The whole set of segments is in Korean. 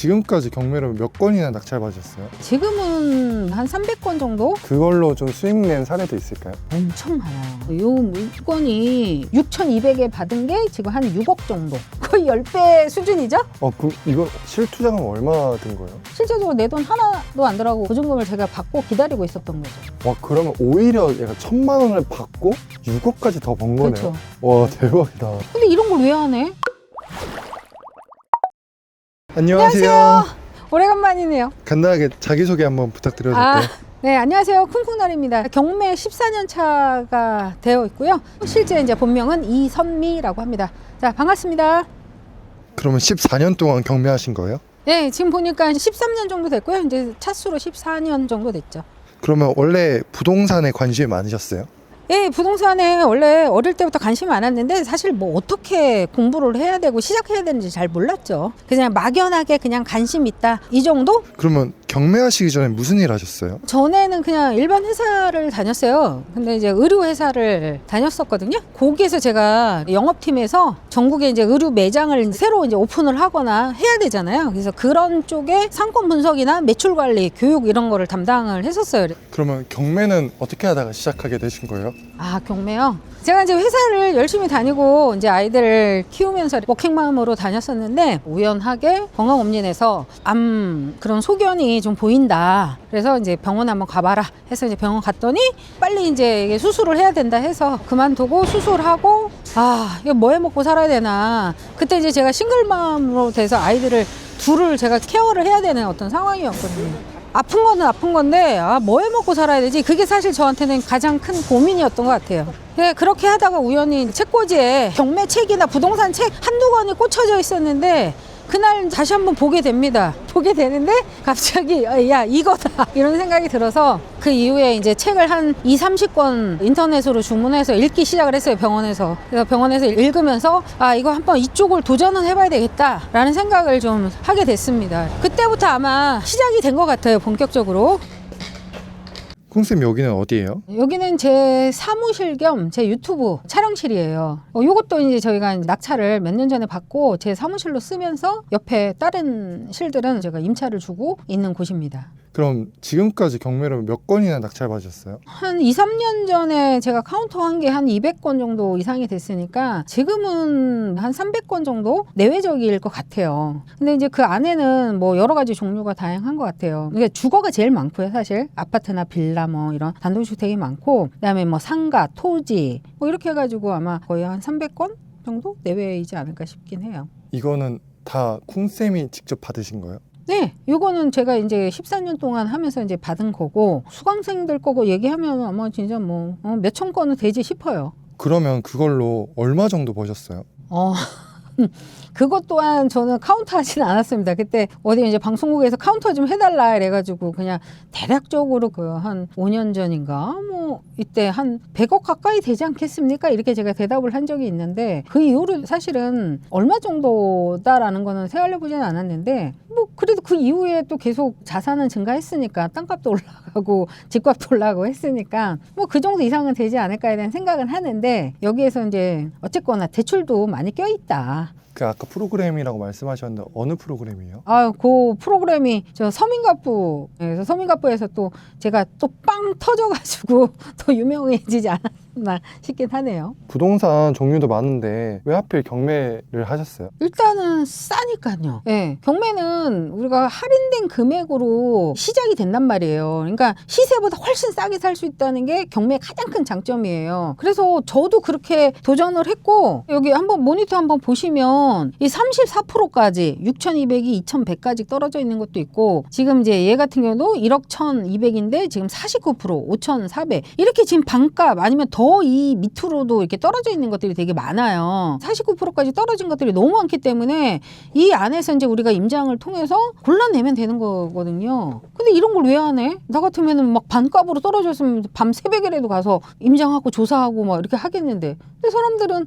지금까지 경매로 몇 건이나 낙찰받으셨어요? 지금은 한 300건 정도? 그걸로 좀 수익 낸 사례도 있을까요? 엄청 많아요. 요 물건이 6,200에 받은 게 지금 한 6억 정도. 거의 10배 수준이죠? 그럼 이거 실투자금 얼마 든 거예요? 실제적으로 내 돈 하나도 안 들어가고 보증금을 제가 받고 기다리고 있었던 거죠. 와, 그러면 오히려 얘가 1,000만 원을 받고 6억까지 더 번 거네요. 그렇죠. 와, 대박이다. 근데 이런 걸 왜 안 해? 안녕하세요. 오래간만이네요. 간단하게 자기소개 한번 부탁드려도 될까요? 네, 안녕하세요. 쿵쿵날입니다. 경매 14년 차가 되어 있고요. 실제 이제 본명은 이선미라고 합니다. 자, 반갑습니다. 그러면 14년 동안 경매하신 거예요? 네, 지금 보니까 13년 정도 됐고요. 이제 차수로 14년 정도 됐죠. 그러면 원래 부동산에 관심이 많으셨어요? 네, 부동산에 원래 어릴 때부터 관심이 많았는데 사실 뭐 어떻게 공부를 해야 되고 시작해야 되는지 잘 몰랐죠. 그냥 막연하게 그냥 관심 있다 이 정도? 그러면 경매하시기 전에 무슨 일 하셨어요? 전에는 그냥 일반 회사를 다녔어요. 근데 이제 의류 회사를 다녔었거든요. 거기에서 제가 영업팀에서 전국에 이제 의류 매장을 새로 이제 오픈을 하거나 해야 되잖아요. 그래서 그런 쪽에 상권 분석이나 매출 관리, 교육 이런 거를 담당을 했었어요. 그러면 경매는 어떻게 하다가 시작하게 되신 거예요? 아, 경매요? 제가 이제 회사를 열심히 다니고 이제 아이들을 키우면서 워킹 마음으로 다녔었는데 우연하게 건강검진에서 암 그런 소견이 좀 보인다. 그래서 이제 병원 한번 가봐라 해서 이제 병원 갔더니 빨리 이제 이게 수술을 해야 된다 해서 그만두고 수술하고 이거 뭐 해 먹고 살아야 되나. 그때 이제 제가 싱글맘으로 돼서 아이들을 둘을 제가 케어를 해야 되는 어떤 상황이었거든요. 아픈 거는 아픈 건데 뭐 해 먹고 살아야 되지? 그게 사실 저한테는 가장 큰 고민이었던 것 같아요. 네, 그렇게 하다가 우연히 책꽂이에 경매 책이나 부동산 책 한두 권이 꽂혀져 있었는데 그날 다시 한번 보게 됩니다. 보게 되는데 갑자기 야 이거다 이런 생각이 들어서 그 이후에 이제 책을 한 20-30권 인터넷으로 주문해서 읽기 시작을 했어요. 병원에서. 그래서 병원에서 읽으면서 이거 한번 이쪽을 도전은 해봐야 되겠다라는 생각을 좀 하게 됐습니다. 그때부터 아마 시작이 된 것 같아요. 본격적으로. 콩쌤 여기는 어디예요? 여기는 제 사무실 겸 제 유튜브 촬영실이에요. 요것도 이제 저희가 낙찰을 몇 년 전에 받고 제 사무실로 쓰면서 옆에 다른 실들은 제가 임차를 주고 있는 곳입니다. 그럼 지금까지 경매로 몇 건이나 낙찰받으셨어요? 한 2-3년 전에 제가 카운터 한 게 한 200건 정도 이상이 됐으니까 지금은 한 300건 정도 내외적일 것 같아요. 근데 이제 그 안에는 뭐 여러 가지 종류가 다양한 것 같아요. 이게 주거가 제일 많고요, 사실. 아파트나 빌라 뭐 이런 단독주택이 많고, 그다음에 뭐 상가, 토지 뭐 이렇게 해가지고 아마 거의 한 300건 정도 내외이지 않을까 싶긴 해요. 이거는 다 콩쌤이 직접 받으신 거예요? 네, 요거는 제가 이제 14년 동안 하면서 이제 받은 거고 수강생들 거고 얘기하면 아마 진짜 뭐 몇천 건은 되지 싶어요. 그러면 그걸로 얼마 정도 버셨어요? 그것 또한 저는 카운트 하진 않았습니다. 그때 어디 이제 방송국에서 카운터 좀 해달라 이래가지고 그냥 대략적으로 그 한 5년 전인가 뭐 이때 한 100억 가까이 되지 않겠습니까? 이렇게 제가 대답을 한 적이 있는데 그 이후로 사실은 얼마 정도다라는 거는 세알려보지는 않았는데 뭐 그래도 그 이후에 또 계속 자산은 증가했으니까 땅값도 올라가고 집값도 올라가고 했으니까 뭐 그 정도 이상은 되지 않을까에 대한 생각은 하는데 여기에서 이제 어쨌거나 대출도 많이 껴있다. 그 아까 프로그램이라고 말씀하셨는데 어느 프로그램이에요? 그 프로그램이 저 서민갑부에서 서민갑부에서 또 제가 또 빵 터져가지고 더 유명해지지 않았나 싶긴 하네요. 부동산 종류도 많은데 왜 하필 경매를 하셨어요? 일단은 싸니까요. 네, 경매는 우리가 할인된 금액으로 시작이 된단 말이에요. 그러니까 시세보다 훨씬 싸게 살 수 있다는 게 경매의 가장 큰 장점이에요. 그래서 저도 그렇게 도전을 했고 여기 한번 모니터 한번 보시면 이 34%까지 6,200이 2,100까지 떨어져 있는 것도 있고 지금 이제 얘 같은 경우도 1억 1,200인데 지금 49% 5,400 이렇게 지금 반값 아니면 더 이 밑으로도 이렇게 떨어져 있는 것들이 되게 많아요. 49%까지 떨어진 것들이 너무 많기 때문에 이 안에서 이제 우리가 임장을 통해서 골라내면 되는 거거든요. 근데 이런 걸 왜 안 해? 나 같으면은 막 반값으로 떨어졌으면 밤 새벽이라도 가서 임장하고 조사하고 막 이렇게 하겠는데 근데 사람들은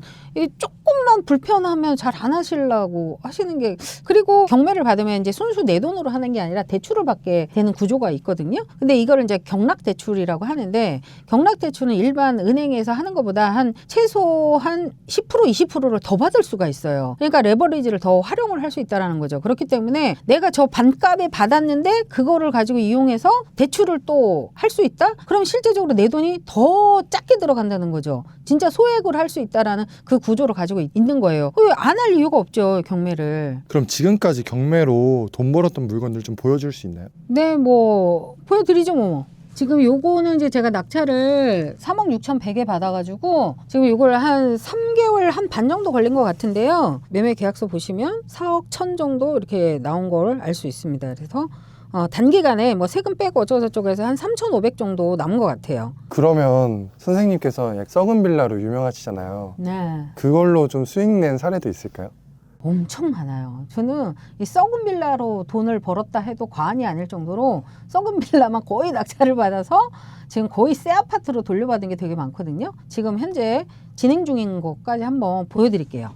조금만 불편하면 잘 안 하시려고 하시는 게 그리고 경매를 받으면 이제 순수 내 돈으로 하는 게 아니라 대출을 받게 되는 구조가 있거든요. 근데 이거를 이제 경락대출이라고 하는데 경락대출은 일반 은행 은행에서 하는 것보다 한 최소한 10% 20%를 더 받을 수가 있어요. 그러니까 레버리지를 더 활용을 할 수 있다는 거죠. 그렇기 때문에 내가 저 반값에 받았는데 그거를 가지고 이용해서 대출을 또 할 수 있다? 그럼 실제적으로 내 돈이 더 작게 들어간다는 거죠. 진짜 소액을 할 수 있다라는 그 구조를 가지고 있는 거예요. 왜 안 할 이유가 없죠, 경매를. 그럼 지금까지 경매로 돈 벌었던 물건들 좀 보여줄 수 있나요? 네, 뭐 보여드리죠, 뭐. 지금 요거는 이제 제가 낙찰을 3억 6,100에 받아가지고 지금 요걸 한 3개월 한 반 정도 걸린 것 같은데요. 매매 계약서 보시면 4억 1천 정도 이렇게 나온 걸 알 수 있습니다. 그래서 단기간에 뭐 세금 빼고 어쩌고저쩌고 해서 한 3,500 정도 남은 것 같아요. 그러면 선생님께서 썩은 빌라로 유명하시잖아요. 네. 그걸로 좀 수익 낸 사례도 있을까요? 엄청 많아요. 저는 이 썩은 빌라로 돈을 벌었다 해도 과언이 아닐 정도로 썩은 빌라만 거의 낙찰을 받아서 지금 거의 새 아파트로 돌려받은 게 되게 많거든요. 지금 현재 진행 중인 것까지 한번 보여드릴게요.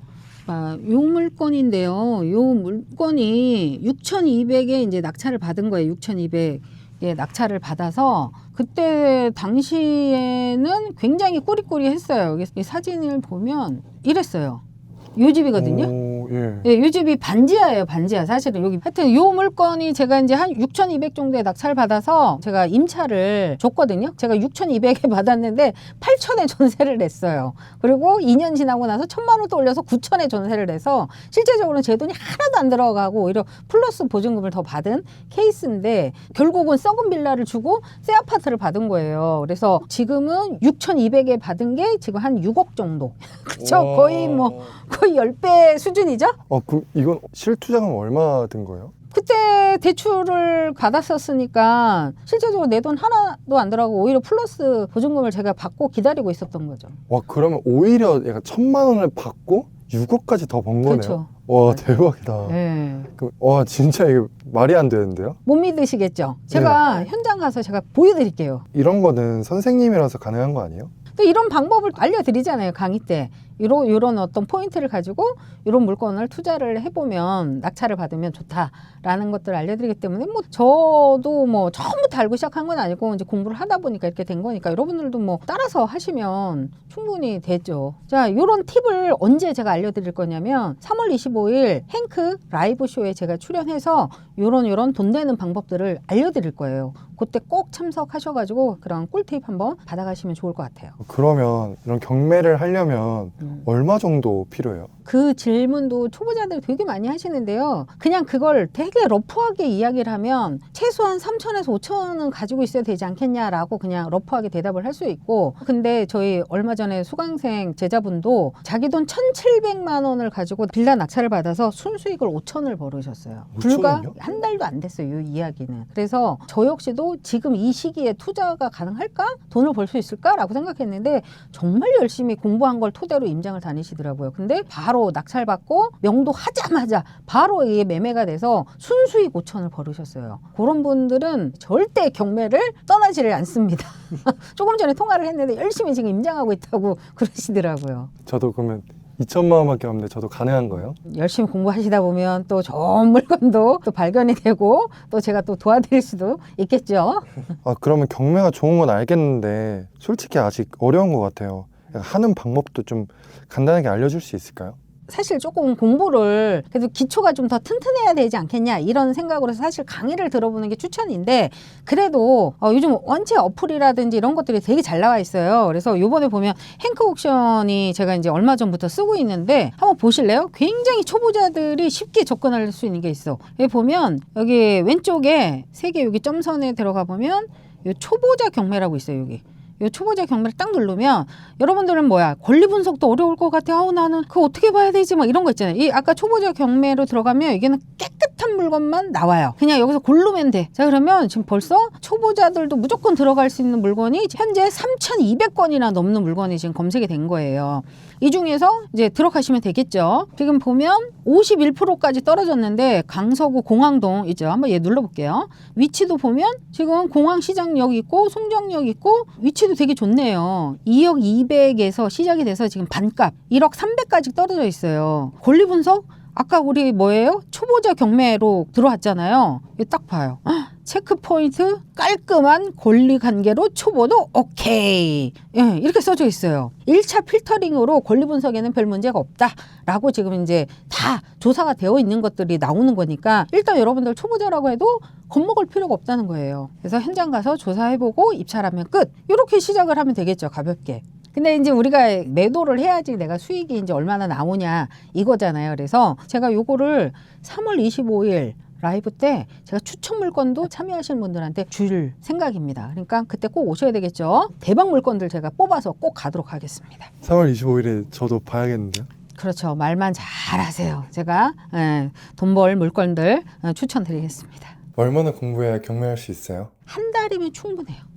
요 물건인데요. 요 물건이 6,200에 이제 낙찰을 받은 거예요. 6,200에 낙찰을 받아서 그때 당시에는 굉장히 꾸리꾸리했어요. 이 사진을 보면 이랬어요. 요 집이거든요. 오, 예. 예, 요 집이 반지하예요, 반지하. 사실은 여기 하여튼 요 물건이 제가 이제 한 6,200 정도에 낙찰 받아서 제가 임차를 줬거든요. 제가 6,200에 받았는데 8,000에 전세를 냈어요. 그리고 2년 지나고 나서 1,000만 원 또 올려서 9,000에 전세를 내서 실제적으로는 제 돈이 하나도 안 들어가고 오히려 플러스 보증금을 더 받은 케이스인데 결국은 썩은 빌라를 주고 새 아파트를 받은 거예요. 그래서 지금은 6,200에 받은 게 지금 한 6억 정도. 그렇죠? 거의 10배 수준이죠? 그럼 이건 실투자금 얼마 든 거예요? 그때 대출을 받았었으니까 실제적으로 내 돈 하나도 안 들어가고 오히려 플러스 보증금을 제가 받고 기다리고 있었던 거죠. 와, 그러면 오히려 약간 1,000만 원을 받고 6억까지 더 번 거네요. 그렇죠. 와, 대박이다. 네. 와, 진짜 이게 말이 안 되는데요? 못 믿으시겠죠? 제가 현장 가서 제가 보여드릴게요. 이런 거는 선생님이라서 가능한 거 아니에요? 또 이런 방법을 알려드리잖아요, 강의 때. 이런 어떤 포인트를 가지고 이런 물건을 투자를 해보면 낙찰을 받으면 좋다라는 것들을 알려드리기 때문에 뭐 저도 뭐 처음부터 알고 시작한 건 아니고 이제 공부를 하다 보니까 이렇게 된 거니까 여러분들도 뭐 따라서 하시면 충분히 되죠. 자, 이런 팁을 언제 제가 알려드릴 거냐면 3월 25일 행크 라이브 쇼에 제가 출연해서 이런 돈 되는 방법들을 알려드릴 거예요. 그때 꼭 참석하셔가지고 그런 꿀팁 한번 받아가시면 좋을 것 같아요. 그러면 이런 경매를 하려면 얼마 정도 필요해요? 그 질문도 초보자들이 되게 많이 하시는데요. 그냥 그걸 되게 러프하게 이야기를 하면 최소한 3,000에서 5,000은 가지고 있어야 되지 않겠냐라고 그냥 러프하게 대답을 할 수 있고, 근데 저희 얼마 전에 수강생 제자분도 자기 돈 1,700만 원을 가지고 빌라 낙찰을 받아서 순수익을 5,000을 벌으셨어요. 불과 5,000요? 한 달도 안 됐어요, 이 이야기는. 그래서 저 역시도 지금 이 시기에 투자가 가능할까? 돈을 벌 수 있을까라고 생각했는데 정말 열심히 공부한 걸 토대로 임장을 다니시더라고요. 근데 바로 낙찰받고 명도하자마자 바로 이게 매매가 돼서 순수익 5,000을 벌으셨어요. 그런 분들은 절대 경매를 떠나지를 않습니다. 조금 전에 통화를 했는데 열심히 지금 임장하고 있다고 그러시더라고요. 저도 그러면 2천만 원밖에 없는데 저도 가능한 거예요? 열심히 공부하시다 보면 또 좋은 물건도 또 발견이 되고 또 제가 또 도와드릴 수도 있겠죠. 그러면 경매가 좋은 건 알겠는데 솔직히 아직 어려운 것 같아요. 하는 방법도 좀 간단하게 알려줄 수 있을까요? 사실 조금 공부를 그래도 기초가 좀 더 튼튼해야 되지 않겠냐 이런 생각으로 사실 강의를 들어보는 게 추천인데, 그래도 요즘 원체 어플이라든지 이런 것들이 되게 잘 나와 있어요. 그래서 요번에 보면 행크 옥션이 제가 이제 얼마 전부터 쓰고 있는데 한번 보실래요? 굉장히 초보자들이 쉽게 접근할 수 있는 게 있어. 여기 보면 여기 왼쪽에 3개 여기 점선에 들어가 보면 요 초보자 경매라고 있어요. 여기 이 초보자 경매를 딱 누르면 여러분들은 뭐야, 권리 분석도 어려울 것 같아. 나는 그거 어떻게 봐야 되지? 막 이런 거 있잖아요. 이 아까 초보자 경매로 들어가면 여기는 깨끗한 물건만 나와요. 그냥 여기서 고르면 돼. 자, 그러면 지금 벌써 초보자들도 무조건 들어갈 수 있는 물건이 현재 3,200건이나 넘는 물건이 지금 검색이 된 거예요. 이 중에서 이제 들어가시면 되겠죠. 지금 보면 51%까지 떨어졌는데 강서구 공항동 있죠. 한번 얘 눌러볼게요. 위치도 보면 지금 공항시장역 있고 송정역 있고 위치도 되게 좋네요. 2억 200에서 시작이 돼서 지금 반값 1억 300까지 떨어져 있어요. 권리 분석 아까 우리 뭐예요? 초보자 경매로 들어왔잖아요. 이거 딱 봐요. 체크포인트 깔끔한 권리관계로 초보도 오케이. 예, 이렇게 써져 있어요. 1차 필터링으로 권리 분석에는 별 문제가 없다라고 지금 이제 다 조사가 되어 있는 것들이 나오는 거니까 일단 여러분들 초보자라고 해도 겁먹을 필요가 없다는 거예요. 그래서 현장 가서 조사해보고 입찰하면 끝. 이렇게 시작을 하면 되겠죠, 가볍게. 근데 이제 우리가 매도를 해야지 내가 수익이 이제 얼마나 나오냐 이거잖아요. 그래서 제가 요거를 3월 25일 라이브 때 제가 추천 물건도 참여하시는 분들한테 줄 생각입니다. 그러니까 그때 꼭 오셔야 되겠죠. 대박 물건들 제가 뽑아서 꼭 가도록 하겠습니다. 3월 25일에 저도 봐야겠는데요. 그렇죠. 말만 잘하세요. 제가 돈 벌 물건들 추천드리겠습니다. 얼마나 공부해야 경매할 수 있어요? 한 달이면 충분해요.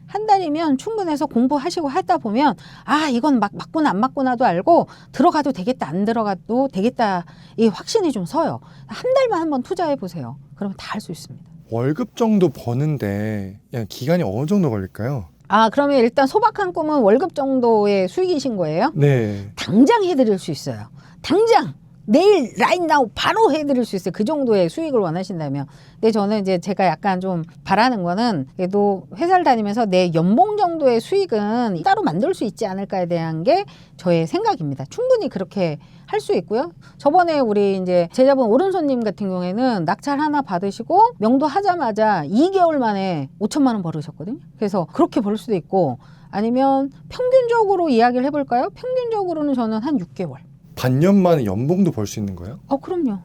한 달이면 충분해서 공부하시고 하다 보면 아 이건 맞구나 안 맞구나도 알고 들어가도 되겠다 안 들어가도 되겠다 이 확신이 좀 서요. 한 달만 한번 투자해 보세요. 그러면 다 할 수 있습니다. 월급 정도 버는데 그냥 기간이 어느 정도 걸릴까요? 아 그러면 일단 소박한 꿈은 월급 정도의 수익이신 거예요? 네. 당장 해드릴 수 있어요. 당장 내일 라인 나우 바로 해드릴 수 있어요. 그 정도의 수익을 원하신다면. 근데 저는 이제 제가 약간 좀 바라는 거는 그래도 회사를 다니면서 내 연봉 정도의 수익은 따로 만들 수 있지 않을까에 대한 게 저의 생각입니다. 충분히 그렇게 할 수 있고요. 저번에 우리 이제 제자분 오른손님 같은 경우에는 낙찰 하나 받으시고 명도하자마자 2개월 만에 5천만 원 벌으셨거든요. 그래서 그렇게 벌 수도 있고 아니면 평균적으로 이야기를 해볼까요? 평균적으로는 저는 한 6개월. 반년 만에 연봉도 벌 수 있는 거예요? 그럼요.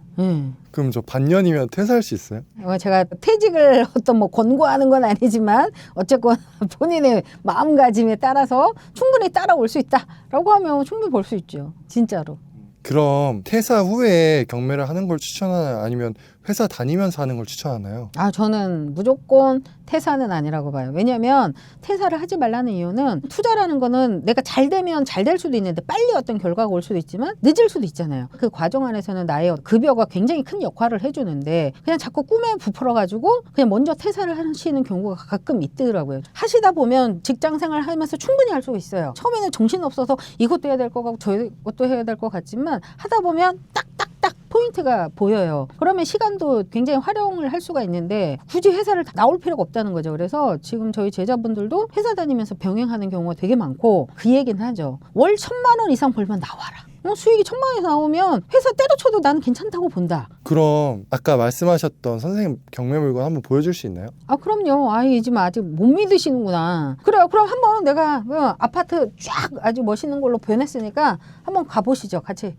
그럼 저 반년이면 퇴사할 수 있어요? 제가 퇴직을 어떤 뭐 권고하는 건 아니지만 어쨌건 본인의 마음가짐에 따라서 충분히 따라올 수 있다라고 하면 충분히 벌 수 있죠. 진짜로. 그럼 퇴사 후에 경매를 하는 걸 추천하나요? 아니면 회사 다니면서 하는 걸 추천하나요? 저는 무조건 퇴사는 아니라고 봐요. 왜냐하면 퇴사를 하지 말라는 이유는 투자라는 거는 내가 잘 되면 잘 될 수도 있는데 빨리 어떤 결과가 올 수도 있지만 늦을 수도 있잖아요. 그 과정 안에서는 나의 급여가 굉장히 큰 역할을 해주는데 그냥 자꾸 꿈에 부풀어가지고 그냥 먼저 퇴사를 하시는 경우가 가끔 있더라고요. 하시다 보면 직장 생활 하면서 충분히 할 수가 있어요. 처음에는 정신없어서 이것도 해야 될 것 같고 저것도 해야 될 것 같지만 하다 보면 딱딱딱 포인트가 보여요. 그러면 시간도 굉장히 활용을 할 수가 있는데 굳이 회사를 나올 필요가 없다는 거죠. 그래서 지금 저희 제자분들도 회사 다니면서 병행하는 경우가 되게 많고 그 얘기는 하죠. 월 1,000만 원 이상 벌면 나와라. 수익이 1,000만 원이 나오면 회사 때려쳐도 나는 괜찮다고 본다. 그럼 아까 말씀하셨던 선생님 경매 물건 한번 보여줄 수 있나요? 그럼요. 지금 아직 못 믿으시는구나. 그래요. 그럼 한번 내가 아파트 쫙 아주 멋있는 걸로 변했으니까 한번 가보시죠. 같이.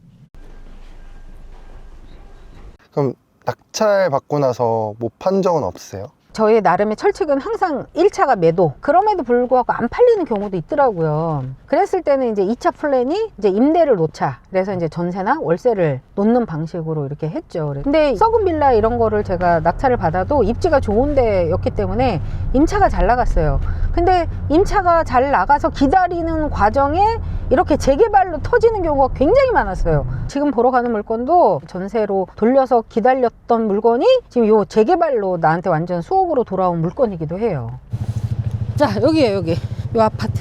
그럼 낙찰 받고 나서 못 판 적은 없으세요? 저의 나름의 철칙은 항상 1차가 매도. 그럼에도 불구하고 안 팔리는 경우도 있더라고요. 그랬을 때는 이제 2차 플랜이 이제 임대를 놓자. 그래서 이제 전세나 월세를 놓는 방식으로 이렇게 했죠. 근데 썩은 빌라 이런 거를 제가 낙찰을 받아도 입지가 좋은 데였기 때문에 임차가 잘 나갔어요. 근데 임차가 잘 나가서 기다리는 과정에 이렇게 재개발로 터지는 경우가 굉장히 많았어요. 지금 보러 가는 물건도 전세로 돌려서 기다렸던 물건이 지금 요 재개발로 나한테 완전 수억으로 돌아온 물건이기도 해요. 자, 여기에요, 여기. 요 아파트.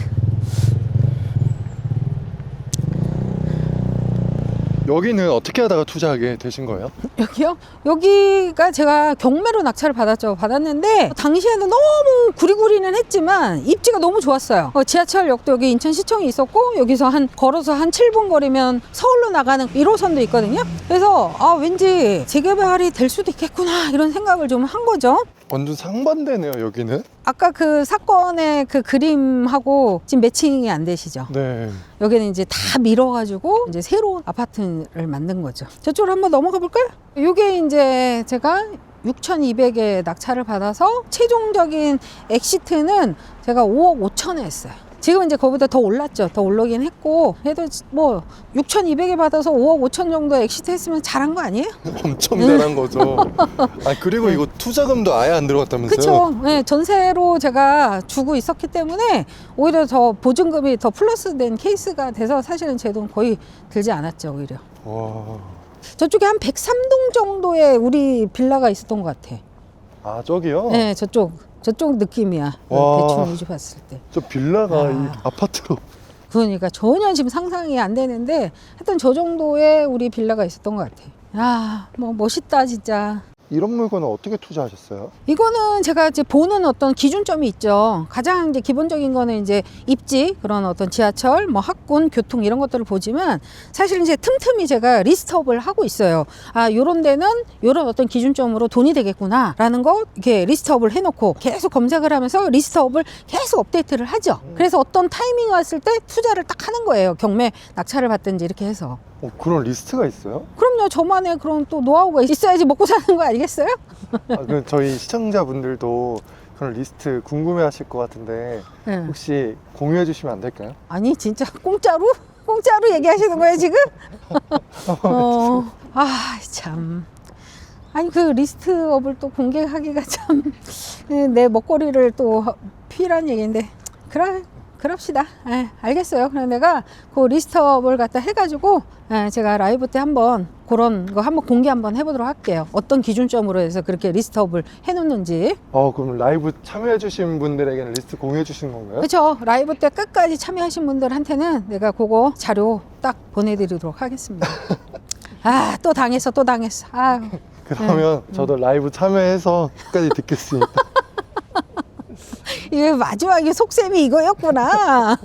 여기는 어떻게 하다가 투자하게 되신 거예요? 여기요? 여기가 제가 경매로 낙찰을 받았는데 당시에는 너무 구리구리는 했지만 입지가 너무 좋았어요. 지하철역도 여기 인천시청이 있었고 여기서 걸어서 한 7분 거리면 서울로 나가는 1호선도 있거든요. 그래서 왠지 재개발이 될 수도 있겠구나 이런 생각을 좀 한 거죠. 완전 상반되네요, 여기는. 아까 그 사건의 그 그림하고 지금 매칭이 안 되시죠? 네. 여기는 이제 다 밀어가지고 이제 새로운 아파트를 만든 거죠. 저쪽으로 한번 넘어가 볼까요? 이게 이제 제가 6,200에 낙찰을 받아서 최종적인 엑시트는 제가 5억 5천에 했어요. 지금 이제 그거보다 더 올랐죠. 더 올라긴 했고 그래도 뭐 6,200에 받아서 5억 5천 정도 엑시트 했으면 잘한 거 아니에요? 엄청 잘한 거죠. 그리고 이거 투자금도 아예 안 들어갔다면서요? 그렇죠. 네, 전세로 제가 주고 있었기 때문에 오히려 더 보증금이 더 플러스된 케이스가 돼서 사실은 제 돈 거의 들지 않았죠. 오히려. 와. 저쪽에 한 103동 정도의 우리 빌라가 있었던 것 같아. 저기요? 네, 저쪽 느낌이야. 와. 대충 이집 봤을 때. 저 빌라가 이 아파트로. 그러니까 전혀 지금 상상이 안 되는데 하여튼 저 정도의 우리 빌라가 있었던 것 같아. 야, 뭐 멋있다 진짜. 이런 물건은 어떻게 투자하셨어요? 이거는 제가 이제 보는 어떤 기준점이 있죠. 가장 이제 기본적인 거는 이제 입지, 그런 어떤 지하철, 뭐 학군, 교통 이런 것들을 보지만 사실 이제 틈틈이 제가 리스트업을 하고 있어요. 아, 요런 데는 요런 어떤 기준점으로 돈이 되겠구나라는 거 이렇게 리스트업을 해놓고 계속 검색을 하면서 리스트업을 계속 업데이트를 하죠. 그래서 어떤 타이밍이 왔을 때 투자를 딱 하는 거예요. 경매 낙찰을 받든지 이렇게 해서. 그런 리스트가 있어요? 그럼요. 저만의 그런 또 노하우가 있어야지 먹고 사는 거 아니겠어요? 그럼 저희 시청자분들도 그런 리스트 궁금해하실 것 같은데 네. 혹시 공유해 주시면 안 될까요? 아니 진짜 공짜로? 공짜로 얘기하시는 거예요 지금? 아 참. 아니 그 리스트업을 또 공개하기가 참 내 먹거리를 또 필요한 얘기인데 그럽시다. 예, 알겠어요. 그럼 내가 그 리스트업을 갖다 해가지고 제가 라이브 때 한번 그런 거 한번 공개 한번 해보도록 할게요. 어떤 기준점으로 해서 그렇게 리스트업을 해놓는지. 그럼 라이브 참여해 주신 분들에게는 리스트 공유해 주시는 건가요? 그렇죠. 라이브 때 끝까지 참여하신 분들한테는 내가 그거 자료 딱 보내드리도록 하겠습니다. 아, 또 당했어. 아유. 그러면 저도 라이브 참여해서 끝까지 듣겠습니다. 이게 마지막에 속셈이 이거였구나.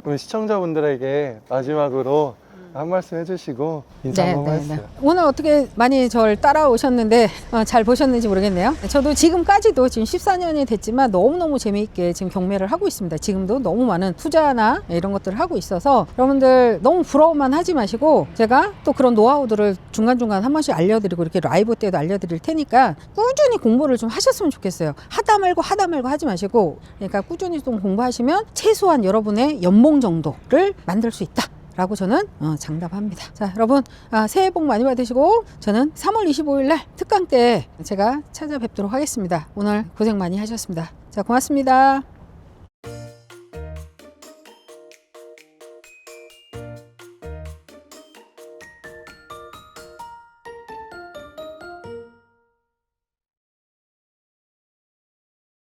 그럼 시청자분들에게 마지막으로 한 말씀 해주시고 인사 한번 해주세요. 오늘 어떻게 많이 저를 따라오셨는데 잘 보셨는지 모르겠네요. 저도 지금까지도 지금 14년이 됐지만 너무너무 재미있게 지금 경매를 하고 있습니다. 지금도 너무 많은 투자나 이런 것들을 하고 있어서 여러분들 너무 부러워만 하지 마시고 제가 또 그런 노하우들을 중간중간 한 번씩 알려드리고 이렇게 라이브 때도 알려드릴 테니까 꾸준히 공부를 좀 하셨으면 좋겠어요. 하다 말고 하지 마시고 그러니까 꾸준히 좀 공부하시면 최소한 여러분의 연봉 정도를 만들 수 있다. 라고 저는 장담합니다. 자, 여러분 새해 복 많이 받으시고 저는 3월 25일 날 특강 때 제가 찾아뵙도록 하겠습니다. 오늘 고생 많이 하셨습니다. 자, 고맙습니다.